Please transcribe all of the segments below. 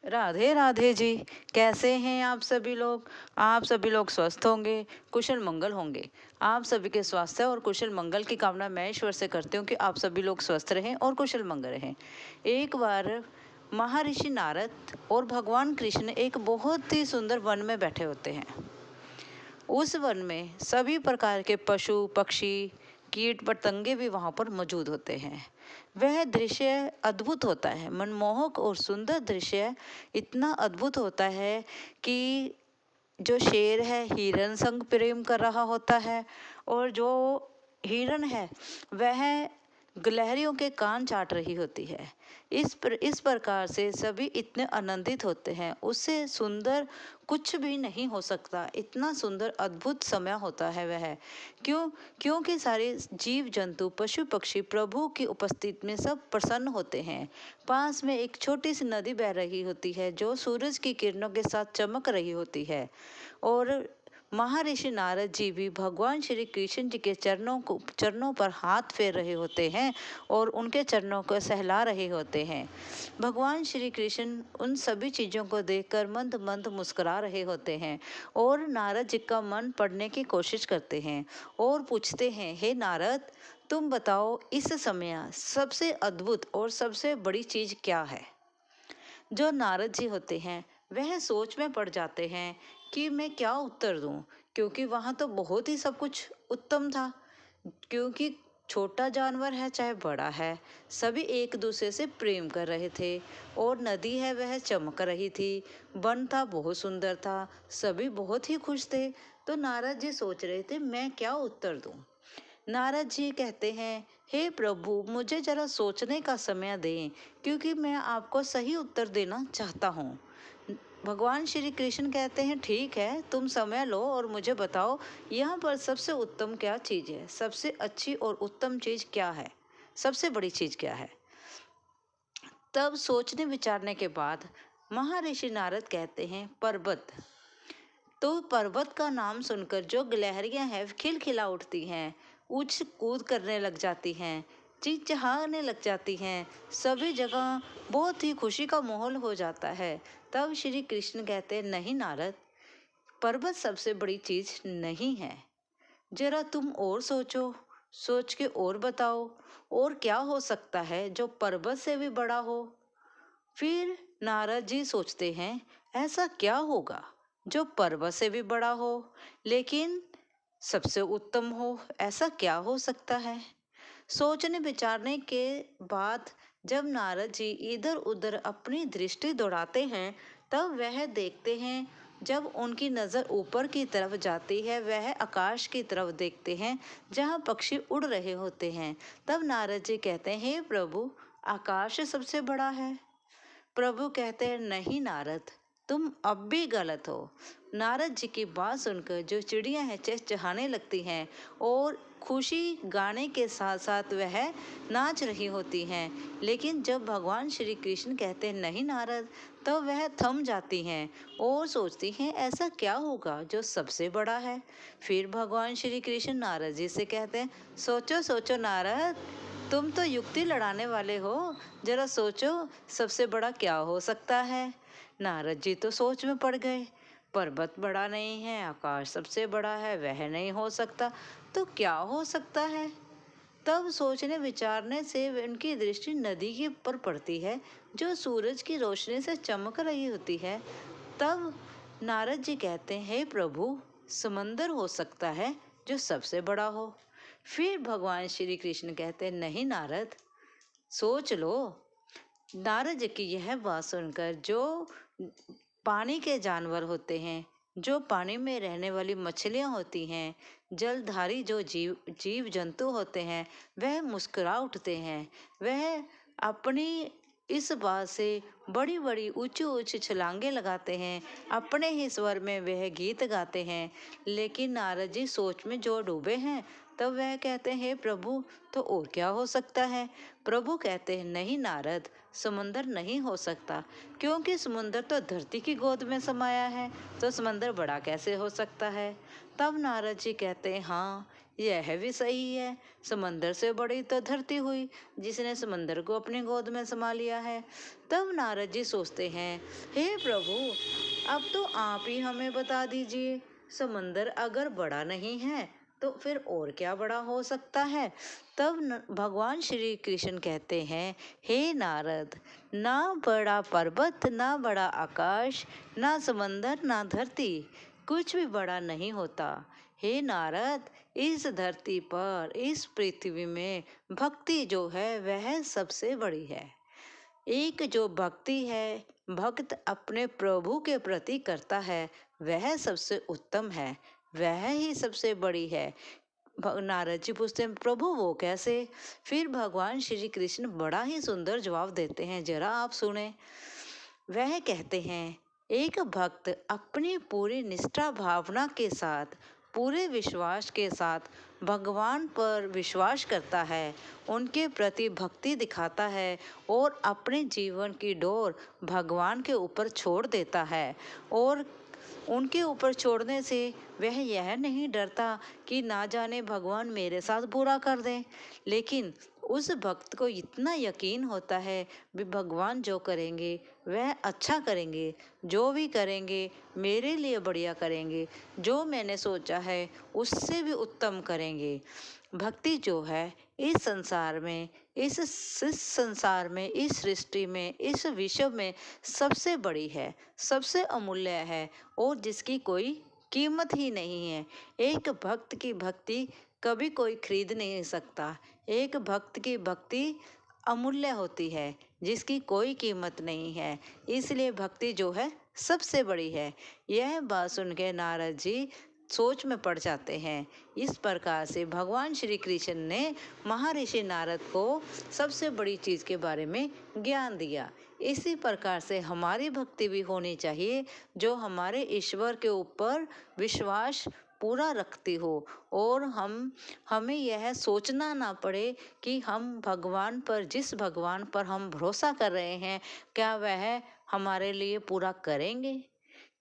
राधे राधे जी। कैसे हैं आप सभी लोग? आप सभी लोग स्वस्थ होंगे, कुशल मंगल होंगे। आप सभी के स्वास्थ्य और कुशल मंगल की कामना मैं ईश्वर से करती हूँ कि आप सभी लोग स्वस्थ रहें और कुशल मंगल रहें। एक बार महर्षि नारद और भगवान कृष्ण एक बहुत ही सुंदर वन में बैठे होते हैं। उस वन में सभी प्रकार के पशु पक्षी कीट पतंगे भी वहां पर मौजूद होते हैं। वह दृश्य अद्भुत होता है, मनमोहक और सुंदर दृश्य इतना अद्भुत होता है कि जो शेर है हिरन संग प्रेम कर रहा होता है, और जो हिरन है वह गिलहरियों के कान चाट रही होती है। इस प्रकार से सभी इतने आनंदित होते हैं, उससे सुंदर कुछ भी नहीं हो सकता। इतना सुंदर अद्भुत समय होता है वह। क्योंकि सारे जीव जंतु पशु पक्षी प्रभु की उपस्थिति में सब प्रसन्न होते हैं। पास में एक छोटी सी नदी बह रही होती है जो सूरज की किरणों के साथ चमक रही होती है, और महर्षि नारद जी भी भगवान श्री कृष्ण जी के चरणों पर हाथ फेर रहे होते हैं और उनके चरणों को सहला रहे होते हैं। भगवान श्री कृष्ण उन सभी चीज़ों को देखकर मंद मंद मुस्कुरा रहे होते हैं, और नारद जी का मन पढ़ने की कोशिश करते हैं और पूछते हैं, हे नारद, तुम बताओ इस समय सबसे अद्भुत और सबसे बड़ी चीज़ क्या है? जो नारद जी होते हैं वह सोच में पड़ जाते हैं कि मैं क्या उत्तर दूं, क्योंकि वहां तो बहुत ही सब कुछ उत्तम था। क्योंकि छोटा जानवर है चाहे बड़ा है, सभी एक दूसरे से प्रेम कर रहे थे, और नदी है वह चमक रही थी, वन था बहुत सुंदर था, सभी बहुत ही खुश थे। तो नारद जी सोच रहे थे मैं क्या उत्तर दूं। नारद जी कहते हैं, हे प्रभु, मुझे जरा सोचने का समय दें, क्योंकि मैं आपको सही उत्तर देना चाहता हूँ। भगवान श्री कृष्ण कहते हैं, ठीक है, तुम समय लो और मुझे बताओ यहाँ पर सबसे उत्तम क्या चीज़ है, सबसे अच्छी और उत्तम चीज़ क्या है, सबसे बड़ी चीज़ क्या है। तब सोचने विचारने के बाद महर्षि नारद कहते हैं, पर्वत। तो पर्वत का नाम सुनकर जो गिलहरियां हैं खिलखिला उठती हैं, उछ कूद करने लग जाती हैं, चिहचहाने लग जाती हैं, सभी जगह बहुत ही खुशी का माहौल हो जाता है। तब श्री कृष्ण कहते हैं, नहीं नारद, पर्वत सबसे बड़ी चीज नहीं है। जरा तुम और सोचो, सोच के और बताओ, और क्या हो सकता है जो पर्वत से भी बड़ा हो। फिर नारद जी सोचते हैं, ऐसा क्या होगा जो पर्वत से भी बड़ा हो लेकिन सबसे उत्तम हो, ऐसा क्या हो सकता है। सोचने विचारने के बाद जब नारद जी इधर उधर अपनी दृष्टि दौड़ाते हैं, तब वह देखते हैं, जब उनकी नज़र ऊपर की तरफ जाती है वह आकाश की तरफ देखते हैं जहाँ पक्षी उड़ रहे होते हैं। तब नारद जी कहते हैं, हे प्रभु, आकाश सबसे बड़ा है। प्रभु कहते हैं, नहीं नारद, तुम अब भी गलत हो। नारद जी की बात सुनकर जो चिड़ियां हैं चहचहाने लगती हैं, और खुशी गाने के साथ साथ वह नाच रही होती हैं। लेकिन जब भगवान श्री कृष्ण कहते हैं, नहीं नारद, तो वह थम जाती हैं और सोचती हैं ऐसा क्या होगा जो सबसे बड़ा है। फिर भगवान श्री कृष्ण नारद जी से कहते हैं, सोचो सोचो नारद, तुम तो युक्ति लड़ाने वाले हो, जरा सोचो सबसे बड़ा क्या हो सकता है। नारद जी तो सोच में पड़ गए, पर्वत बड़ा नहीं है, आकाश सबसे बड़ा है, वह नहीं हो सकता, तो क्या हो सकता है। तब सोचने विचारने से उनकी दृष्टि नदी के ऊपर पड़ती है जो सूरज की रोशनी से चमक रही होती है। तब नारद जी कहते हैं, हे प्रभु, समंदर हो सकता है जो सबसे बड़ा हो। फिर भगवान श्री कृष्ण कहते हैं, नहीं नारद, सोच लो। नारद जी की यह बात सुनकर जो पानी के जानवर होते हैं, जो पानी में रहने वाली मछलियां होती हैं, जलधारी जो जीव जंतु होते हैं, वह मुस्कुरा उठते हैं। वह अपनी इस बात से बड़ी बड़ी ऊंची ऊंची छलांगे लगाते हैं, अपने ही स्वर में वह गीत गाते हैं। लेकिन नारद जी सोच में जो डूबे हैं, तब वह कहते हैं, हे प्रभु, तो और क्या हो सकता है। प्रभु कहते हैं, नहीं नारद, समुंदर नहीं हो सकता, क्योंकि समुंदर तो धरती की गोद में समाया है, तो समंदर बड़ा कैसे हो सकता है। तब नारद जी कहते हैं, हाँ, यह भी सही है, समंदर से बड़ी तो धरती हुई, जिसने समंदर को अपनी गोद में समा लिया है। तब नारद जी सोचते हैं, हे प्रभु, अब तो आप ही हमें बता दीजिए, समंदर अगर बड़ा नहीं है तो फिर और क्या बड़ा हो सकता है। तब भगवान श्री कृष्ण कहते हैं, हे नारद, ना बड़ा पर्वत, ना बड़ा आकाश, ना समंदर, ना धरती, कुछ भी बड़ा नहीं होता। हे नारद, इस धरती पर, इस पृथ्वी में भक्ति जो है वह सबसे बड़ी है। एक जो भक्ति है, भक्त अपने प्रभु के प्रति करता है, वह सबसे उत्तम है, वह ही सबसे बड़ी है। नारद जी पूछते हैं, प्रभु वो कैसे? फिर भगवान श्री कृष्ण बड़ा ही सुंदर जवाब देते हैं, जरा आप सुने। वह कहते हैं, एक भक्त अपनी पूरी निष्ठा भावना के साथ, पूरे विश्वास के साथ भगवान पर विश्वास करता है, उनके प्रति भक्ति दिखाता है और अपने जीवन की डोर भगवान के ऊपर छोड़ देता है। और उनके ऊपर छोड़ने से वह यह नहीं डरता कि ना जाने भगवान मेरे साथ बुरा कर दें, लेकिन उस भक्त को इतना यकीन होता है भी भगवान जो करेंगे वह अच्छा करेंगे, जो भी करेंगे मेरे लिए बढ़िया करेंगे, जो मैंने सोचा है उससे भी उत्तम करेंगे। भक्ति जो है इस संसार में, इस संसार में, इस सृष्टि में, इस विश्व में सबसे बड़ी है, सबसे अमूल्य है और जिसकी कोई कीमत ही नहीं है। एक भक्त की भक्ति कभी कोई खरीद नहीं सकता। एक भक्त की भक्ति अमूल्य होती है, जिसकी कोई कीमत नहीं है, इसलिए भक्ति जो है सबसे बड़ी है। यह बात सुन के नारद जी सोच में पड़ जाते हैं। इस प्रकार से भगवान श्री कृष्ण ने महर्षि नारद को सबसे बड़ी चीज़ के बारे में ज्ञान दिया। इसी प्रकार से हमारी भक्ति भी होनी चाहिए, जो हमारे ईश्वर के ऊपर विश्वास पूरा रखती हो और हमें यह सोचना ना पड़े कि हम भगवान पर, जिस भगवान पर हम भरोसा कर रहे हैं, क्या वह हमारे लिए पूरा करेंगे,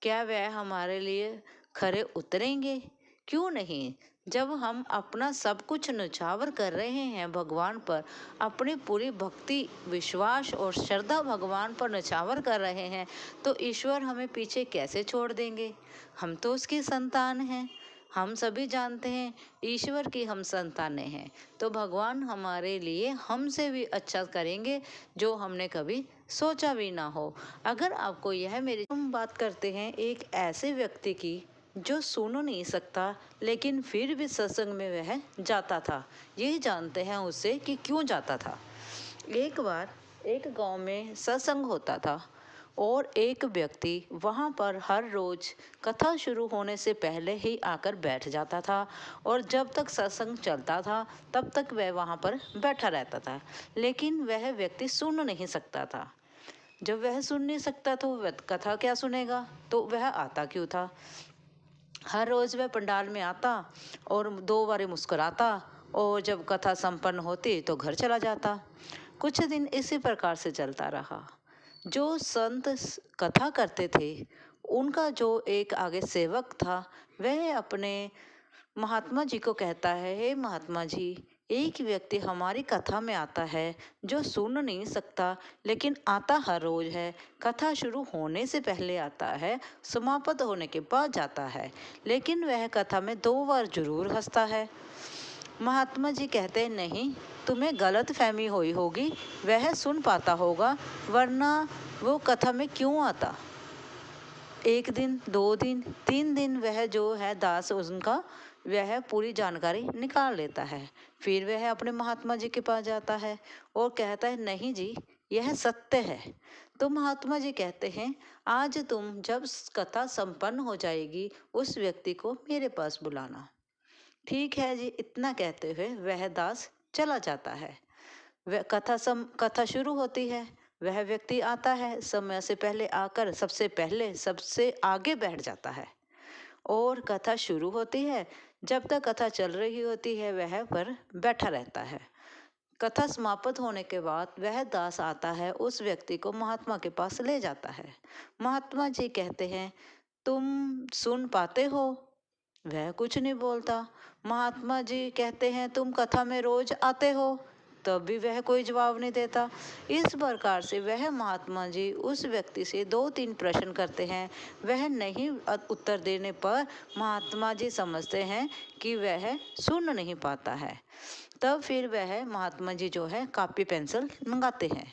क्या वह हमारे लिए खरे उतरेंगे? क्यों नहीं? जब हम अपना सब कुछ न्यौछावर कर रहे हैं भगवान पर, अपनी पूरी भक्ति, विश्वास और श्रद्धा भगवान पर न्यौछावर कर रहे हैं, तो ईश्वर हमें पीछे कैसे छोड़ देंगे? हम तो उसकी संतान हैं। हम सभी जानते हैं ईश्वर की हम संतानें हैं, तो भगवान हमारे लिए हमसे भी अच्छा करेंगे जो हमने कभी सोचा भी ना हो। अगर आपको यह मेरी, हम बात करते हैं एक ऐसे व्यक्ति की जो सुन नहीं सकता, लेकिन फिर भी सत्संग में वह जाता था। ये जानते हैं उससे कि क्यों जाता था। एक बार एक गांव में सत्संग होता था और एक व्यक्ति वहां पर हर रोज कथा शुरू होने से पहले ही आकर बैठ जाता था और जब तक सत्संग चलता था तब तक वह वहां पर बैठा रहता था, लेकिन वह व्यक्ति सुन नहीं सकता था। जब वह सुन नहीं सकता तो वह कथा क्या सुनेगा, तो वह आता क्यों था? हर रोज वह पंडाल में आता और 2 बार मुस्कुराता और जब कथा संपन्न होती तो घर चला जाता। कुछ दिन इसी प्रकार से चलता रहा। जो संत कथा करते थे, उनका जो एक आगे सेवक था, वह अपने महात्मा जी को कहता है, हे महात्मा जी, एक व्यक्ति हमारी कथा में आता है जो सुन नहीं सकता, लेकिन आता हर रोज है। कथा शुरू होने से पहले आता है, समाप्त होने के बाद जाता है, लेकिन वह कथा में 2 बार जरूर हंसता है। महात्मा जी कहते हैं, नहीं, तुम्हें गलत फहमी हुई होगी, वह सुन पाता होगा, वरना वो कथा में क्यों आता? 1 दिन, 2 दिन, 3 दिन वह जो है दास उनका, वह पूरी जानकारी निकाल लेता है। फिर वह अपने महात्मा जी के पास जाता है और कहता है, नहीं जी, यह सत्य है। तो महात्मा जी कहते हैं, आज तुम जब कथा संपन्न हो जाएगी, उस व्यक्ति को मेरे पास बुलाना। ठीक है जी, इतना कहते हुए वह दास चला जाता है। वह कथा शुरू होती है, वह व्यक्ति आता है, समय से पहले आकर सबसे पहले सबसे आगे बैठ जाता है और कथा शुरू होती है। जब तक कथा चल रही होती है वह पर बैठा रहता है। कथा समाप्त होने के बाद वह दास आता है, उस व्यक्ति को महात्मा के पास ले जाता है। महात्मा जी कहते हैं, तुम सुन पाते हो? वह कुछ नहीं बोलता। महात्मा जी कहते हैं तुम कथा में रोज आते हो, तब भी वह कोई जवाब नहीं देता। इस प्रकार से वह महात्मा जी उस व्यक्ति से 2-3 प्रश्न करते हैं। वह नहीं उत्तर देने पर महात्मा जी समझते हैं कि वह सुन नहीं पाता है। तब फिर वह महात्मा जी जो है कापी पेंसिल मंगाते हैं।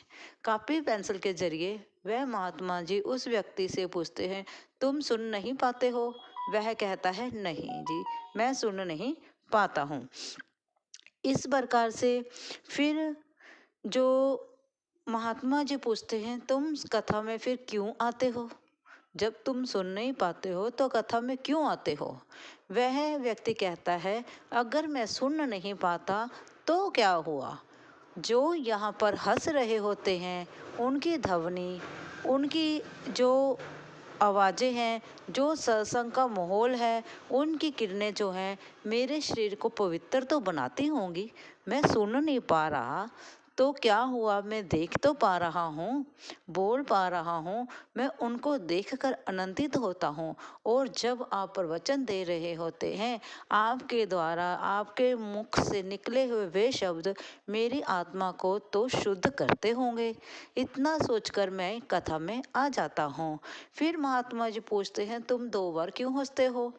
कापी पेंसिल के जरिए वह महात्मा जी उस व्यक्ति से पूछते हैं तुम सुन नहीं पाते हो? वह कहता है नहीं जी, मैं सुन नहीं पाता हूँ। इस प्रकार से फिर जो महात्मा जी पूछते हैं तुम कथा में फिर क्यों आते हो? जब तुम सुन नहीं पाते हो तो कथा में क्यों आते हो? वह व्यक्ति कहता है अगर मैं सुन नहीं पाता तो क्या हुआ? जो यहाँ पर हंस रहे होते हैं उनकी ध्वनि, उनकी जो आवाज़ें हैं, जो सत्संग का माहौल है, उनकी किरणें जो हैं मेरे शरीर को पवित्र तो बनाती होंगी। मैं सुन नहीं पा रहा तो क्या हुआ, मैं देख तो पा रहा हूँ, बोल पा रहा हूँ। मैं उनको देखकर आनंदित होता हूँ। और जब आप प्रवचन दे रहे होते हैं, आपके द्वारा आपके मुख से निकले हुए वे शब्द मेरी आत्मा को तो शुद्ध करते होंगे। इतना सोचकर मैं कथा में आ जाता हूँ। फिर महात्मा जी पूछते हैं तुम 2 बार क्यों हंसते हो?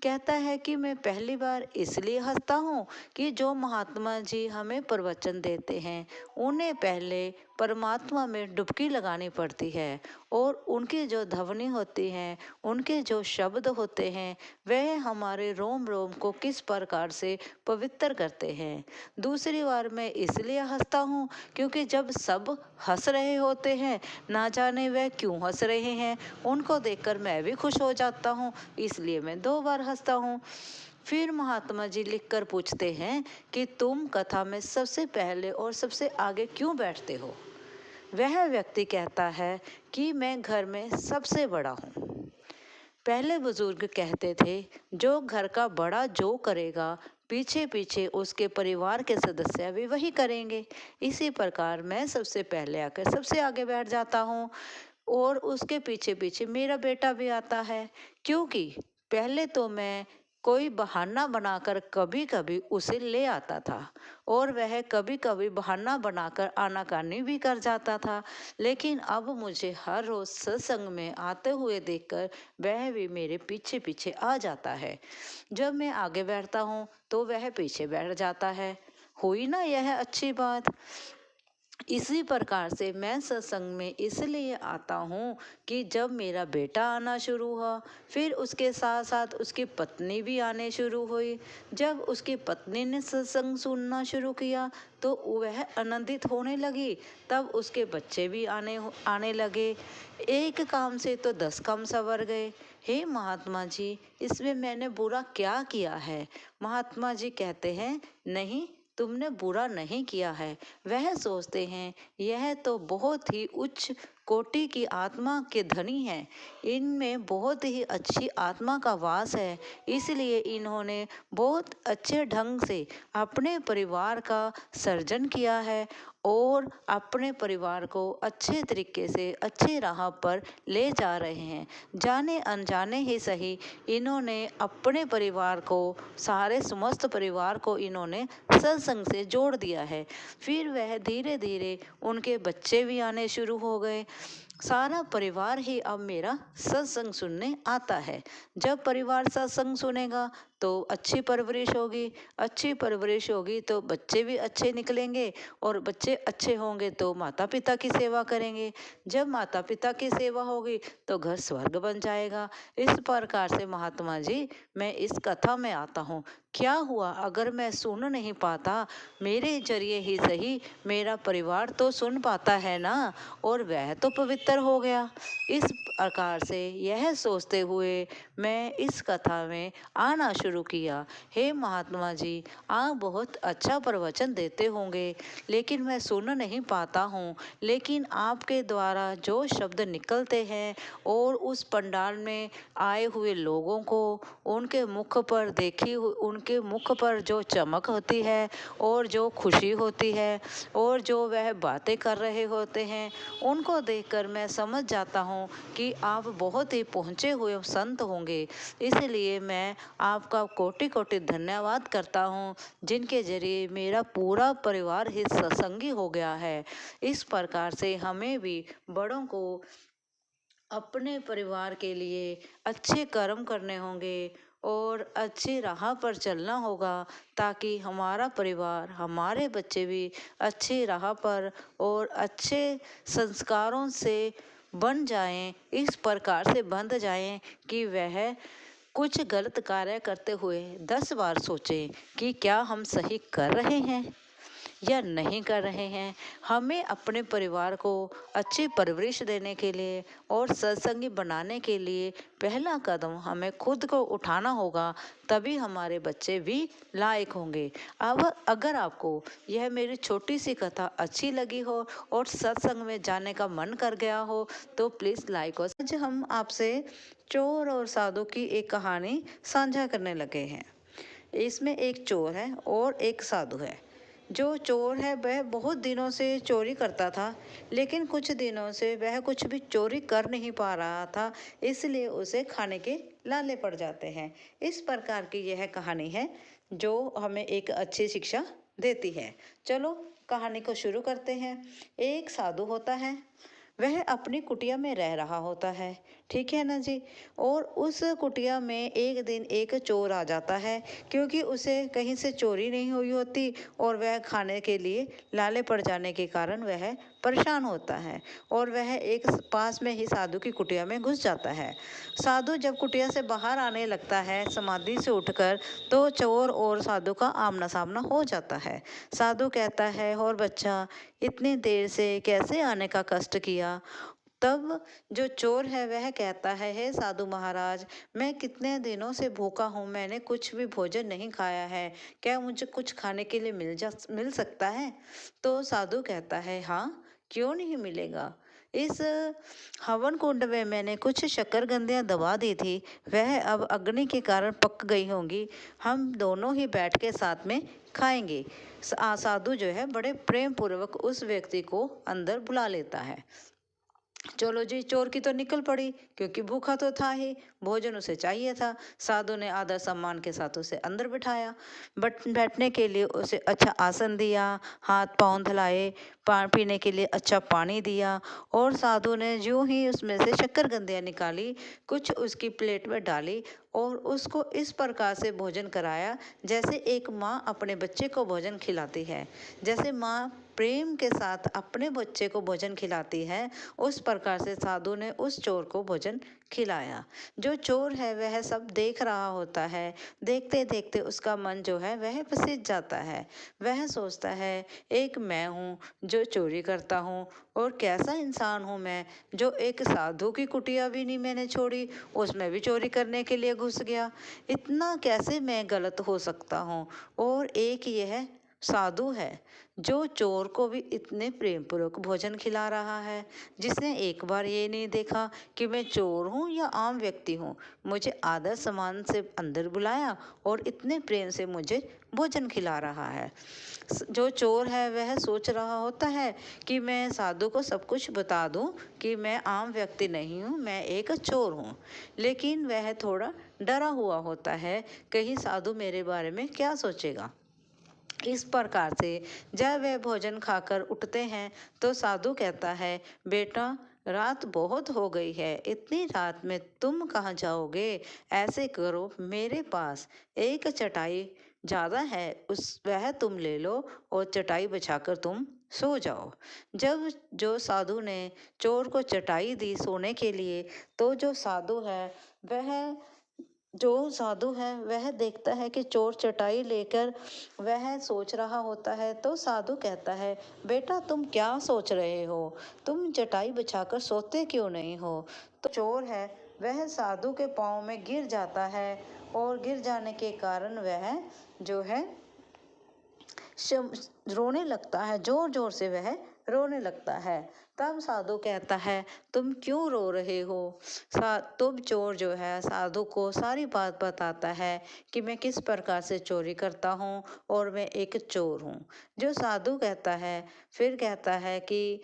कहता है कि मैं पहली बार इसलिए हंसता हूँ कि जो महात्मा जी हमें प्रवचन देते हैं उन्हें पहले परमात्मा में डुबकी लगानी पड़ती है और उनकी जो ध्वनि होती है, उनके जो शब्द होते हैं, वह हमारे रोम रोम को किस प्रकार से पवित्र करते हैं। दूसरी बार मैं इसलिए हंसता हूँ क्योंकि जब सब हंस रहे होते हैं, ना जाने वह क्यों हंस रहे हैं, उनको देखकर मैं भी खुश हो जाता हूँ, इसलिए मैं 2 बार हंसता हूँ। फिर महात्मा जी लिखकर पूछते हैं कि तुम कथा में सबसे पहले और सबसे आगे क्यों बैठते हो? वह व्यक्ति कहता है कि मैं घर में सबसे बड़ा हूँ। पहले बुजुर्ग कहते थे जो घर का बड़ा जो करेगा, पीछे पीछे उसके परिवार के सदस्य भी वही करेंगे। इसी प्रकार मैं सबसे पहले आकर सबसे आगे बैठ जाता हूँ और उसके पीछे पीछे मेरा बेटा भी आता है, क्योंकि पहले तो मैं कोई बहाना बनाकर कभी कभी उसे ले आता था और वह कभी कभी बहाना बनाकर आनाकानी भी कर जाता था। लेकिन अब मुझे हर रोज सत्संग में आते हुए देखकर वह भी मेरे पीछे पीछे आ जाता है। जब मैं आगे बैठता हूँ तो वह पीछे बैठ जाता है। हुई ना यह अच्छी बात? इसी प्रकार से मैं सत्संग में इसलिए आता हूँ कि जब मेरा बेटा आना शुरू हुआ, फिर उसके साथ साथ उसकी पत्नी भी आने शुरू हुई। जब उसकी पत्नी ने सत्संग सुनना शुरू किया तो वह आनंदित होने लगी। तब उसके बच्चे भी आने लगे। एक काम से तो 10 काम संवर गए। हे महात्मा जी, इसमें मैंने बुरा क्या किया है? महात्मा जी कहते हैं नहीं, तुमने बुरा नहीं किया है। वह सोचते हैं यह तो बहुत ही उच्च कोटि की आत्मा के धनी है, इनमें बहुत ही अच्छी आत्मा का वास है, इसलिए इन्होंने बहुत अच्छे ढंग से अपने परिवार का सर्जन किया है और अपने परिवार को अच्छे तरीके से अच्छे राह पर ले जा रहे हैं। जाने अनजाने ही सही, इन्होंने अपने परिवार को, सारे समस्त परिवार को इन्होंने सत्संग से जोड़ दिया है। फिर वह धीरे धीरे उनके बच्चे भी आने शुरू हो गए। सारा परिवार ही अब मेरा सत्संग सुनने आता है। जब परिवार सत्संग सुनेगा तो अच्छी परवरिश होगी, अच्छी परवरिश होगी तो बच्चे भी अच्छे निकलेंगे और बच्चे अच्छे होंगे तो माता पिता की सेवा करेंगे। जब माता पिता की सेवा होगी तो घर स्वर्ग बन जाएगा। इस प्रकार से महात्मा जी मैं इस कथा में आता हूँ। क्या हुआ अगर मैं सुन नहीं पाता, मेरे जरिए ही सही मेरा परिवार तो सुन पाता है ना, और वह तो पवित्र हो गया। इस प्रकार से यह सोचते हुए मैं इस कथा में आना शुरू किया। हे महात्मा जी, आप बहुत अच्छा प्रवचन देते होंगे, लेकिन मैं सुन नहीं पाता हूँ। लेकिन आपके द्वारा जो शब्द निकलते हैं और उस पंडाल में आए हुए लोगों को, उनके मुख पर उनके मुख पर जो चमक होती है और जो खुशी होती है और जो वह बातें कर रहे होते हैं, उनको देखकर मैं समझ जाता हूँ कि आप बहुत ही पहुँचे हुए संत होंगे, इसलिए मैं आपका कोटि कोटि धन्यवाद करता हूँ, जिनके जरिए मेरा पूरा परिवार ही सत्संगी हो गया है। इस प्रकार से हमें भी बड़ों को अपने परिवार के लिए अच्छे कर्म करने होंगे और अच्छी राह पर चलना होगा, ताकि हमारा परिवार, हमारे बच्चे भी अच्छी राह पर और अच्छे संस्कारों से बन जाएं, इस प्रकार से बंध जाएं कि वह कुछ गलत कार्य करते हुए 10 बार सोचें कि क्या हम सही कर रहे हैं या नहीं कर रहे हैं। हमें अपने परिवार को अच्छी परवरिश देने के लिए और सत्संगी बनाने के लिए पहला कदम हमें खुद को उठाना होगा, तभी हमारे बच्चे भी लायक होंगे। अब अगर आपको यह मेरी छोटी सी कथा अच्छी लगी हो और सत्संग में जाने का मन कर गया हो तो प्लीज़ लाइक। आज हम आपसे चोर और साधु की एक कहानी साझा करने लगे हैं। इसमें एक चोर है और एक साधु है। जो चोर है वह बहुत दिनों से चोरी करता था, लेकिन कुछ दिनों से वह कुछ भी चोरी कर नहीं पा रहा था, इसलिए उसे खाने के लाले पड़ जाते हैं। इस प्रकार की यह कहानी है जो हमें एक अच्छी शिक्षा देती है। चलो कहानी को शुरू करते हैं। एक साधु होता है, वह अपनी कुटिया में रह रहा होता है, ठीक है ना जी। और उस कुटिया में एक दिन एक चोर आ जाता है, क्योंकि उसे कहीं से चोरी नहीं हुई होती और वह खाने के लिए लाले पड़ जाने के कारण वह परेशान होता है और वह एक पास में ही साधु की कुटिया में घुस जाता है। साधु जब कुटिया से बाहर आने लगता है समाधि से उठकर, तो चोर और साधु का आमना सामना हो जाता है। साधु कहता है, और बच्चा इतनी देर से कैसे आने का कष्ट किया। तब जो चोर है वह कहता है, हे साधु महाराज, मैं कितने दिनों से भूखा हूँ, मैंने कुछ भी भोजन नहीं खाया है, क्या मुझे कुछ खाने के लिए मिल सकता है। तो साधु कहता है, हाँ क्यों नहीं मिलेगा। इस हवन कुंड में मैंने कुछ शक्करकंदियाँ दबा दी थी, वह अब अग्नि के कारण पक गई होंगी, हम दोनों ही बैठ के साथ में खाएंगे। साधु जो है बड़े प्रेम पूर्वक उस व्यक्ति को अंदर बुला लेता है। चलो जी, चोर की तो निकल पड़ी, क्योंकि भूखा तो था ही, भोजन उसे चाहिए था। साधु ने आदर सम्मान के साथ उसे अंदर बिठाया, बट बैठने के लिए उसे अच्छा आसन दिया, हाथ पांव धुलाए, पीने के लिए अच्छा पानी दिया, और साधु ने यूं ही उसमें से शक्करकंदियाँ निकाली, कुछ उसकी प्लेट में डाली और उसको इस प्रकार से भोजन कराया जैसे एक माँ अपने बच्चे को भोजन खिलाती है। जैसे माँ प्रेम के साथ अपने बच्चे को भोजन खिलाती है, उस प्रकार से साधु ने उस चोर को भोजन खिलाया। जो चोर है वह सब देख रहा होता है, देखते देखते उसका मन जो है वह पसीज जाता है। वह सोचता है, एक मैं हूँ जो चोरी करता हूँ, और कैसा इंसान हूँ मैं जो एक साधु की कुटिया भी नहीं मैंने छोड़ी, उसमें भी चोरी करने के लिए घुस गया। इतना कैसे मैं गलत हो सकता हूँ। और एक यह साधु है जो चोर को भी इतने प्रेम पूर्वक भोजन खिला रहा है, जिसने एक बार ये नहीं देखा कि मैं चोर हूँ या आम व्यक्ति हूँ। मुझे आदर सम्मान से अंदर बुलाया और इतने प्रेम से मुझे भोजन खिला रहा है। जो चोर है वह सोच रहा होता है कि मैं साधु को सब कुछ बता दूं कि मैं आम व्यक्ति नहीं हूँ, मैं एक चोर हूँ। लेकिन वह थोड़ा डरा हुआ होता है, कहीं साधु मेरे बारे में क्या सोचेगा। इस प्रकार से जब वे भोजन खाकर उठते हैं तो साधु कहता है, बेटा रात बहुत हो गई है, इतनी रात में तुम कहाँ जाओगे। ऐसे करो, मेरे पास एक चटाई ज़्यादा है, वह तुम ले लो और चटाई बिछाकर तुम सो जाओ। जब जो साधु ने चोर को चटाई दी सोने के लिए, तो जो साधु है वह देखता है कि चोर चटाई लेकर वह सोच रहा होता है। तो साधु कहता है, बेटा तुम क्या सोच रहे हो, तुम चटाई बिछाकर सोते क्यों नहीं हो। तो चोर है वह साधु के पाँव में गिर जाता है, और गिर जाने के कारण वह जो है रोने लगता है, जोर जोर से वह रोने लगता है। तब साधु कहता है, तुम क्यों रो रहे हो? तुम चोर जो है साधु को सारी बात बताता है कि मैं किस प्रकार से चोरी करता हूँ और मैं एक चोर हूँ। जो साधु कहता है, फिर कहता है कि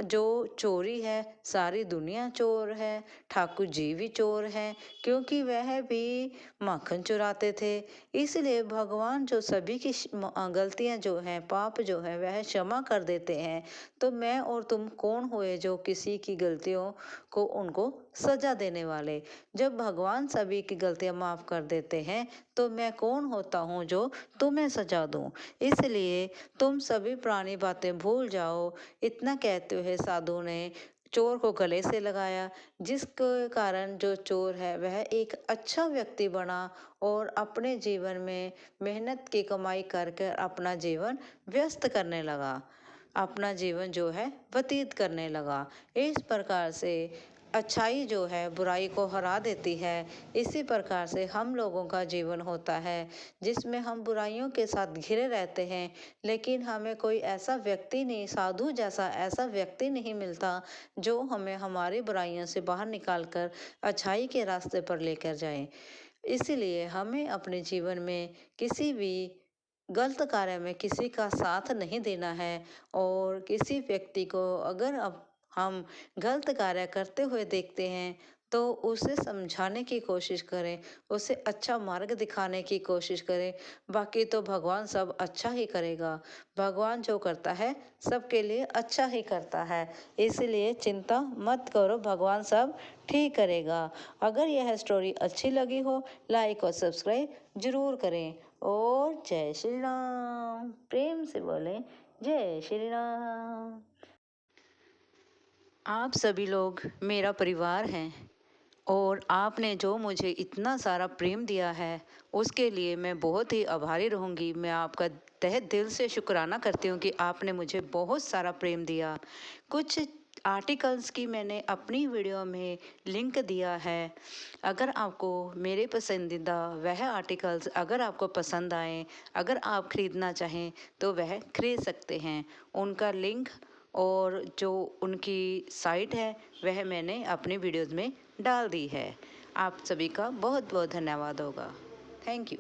जो चोरी है सारी दुनिया चोर है, ठाकुर जी भी चोर हैं क्योंकि वह भी माखन चुराते थे। इसलिए भगवान जो सभी की गलतियां जो हैं, पाप जो है वह क्षमा कर देते हैं। तो मैं और तुम कौन हुए जो किसी की गलतियों को उनको सजा देने वाले? जब भगवान सभी की गलतियां माफ कर देते हैं तो मैं कौन होता हूँ जो तुम्हें सजा दूं? इसलिए तुम सभी पुरानी बातें भूल जाओ। इतना कहते हुए साधु ने चोर को गले से लगाया, जिसके कारण जो चोर है वह एक अच्छा व्यक्ति बना और अपने जीवन में मेहनत की कमाई कर कर अपना जीवन व्यस्त करने लगा, अपना जीवन जो है व्यतीत करने लगा। इस प्रकार से अच्छाई जो है बुराई को हरा देती है। इसी प्रकार से हम लोगों का जीवन होता है जिसमें हम बुराइयों के साथ घिरे रहते हैं, लेकिन हमें कोई ऐसा व्यक्ति नहीं, साधु जैसा ऐसा व्यक्ति नहीं मिलता जो हमें हमारी बुराइयों से बाहर निकाल कर अच्छाई के रास्ते पर लेकर जाए। इसीलिए हमें अपने जीवन में किसी भी गलत कार्य में किसी का साथ नहीं देना है और किसी व्यक्ति को अगर अब हम गलत कार्य करते हुए देखते हैं तो उसे समझाने की कोशिश करें, उसे अच्छा मार्ग दिखाने की कोशिश करें। बाकी तो भगवान सब अच्छा ही करेगा। भगवान जो करता है सबके लिए अच्छा ही करता है, इसलिए चिंता मत करो, भगवान सब ठीक करेगा। अगर यह स्टोरी अच्छी लगी हो लाइक और सब्सक्राइब जरूर करें। और जय श्री राम, प्रेम से बोलें जय श्री राम। आप सभी लोग मेरा परिवार हैं और आपने जो मुझे इतना सारा प्रेम दिया है उसके लिए मैं बहुत ही आभारी रहूँगी। मैं आपका तहे दिल से शुक्राना करती हूँ कि आपने मुझे बहुत सारा प्रेम दिया। कुछ आर्टिकल्स की मैंने अपनी वीडियो में लिंक दिया है। अगर आपको मेरे पसंदीदा वह आर्टिकल्स अगर आपको पसंद आए, अगर आप ख़रीदना चाहें तो वह खरीद सकते हैं। उनका लिंक और जो उनकी साइट है वह मैंने अपनी वीडियोज़ में डाल दी है। आप सभी का बहुत बहुत धन्यवाद होगा। Thank you.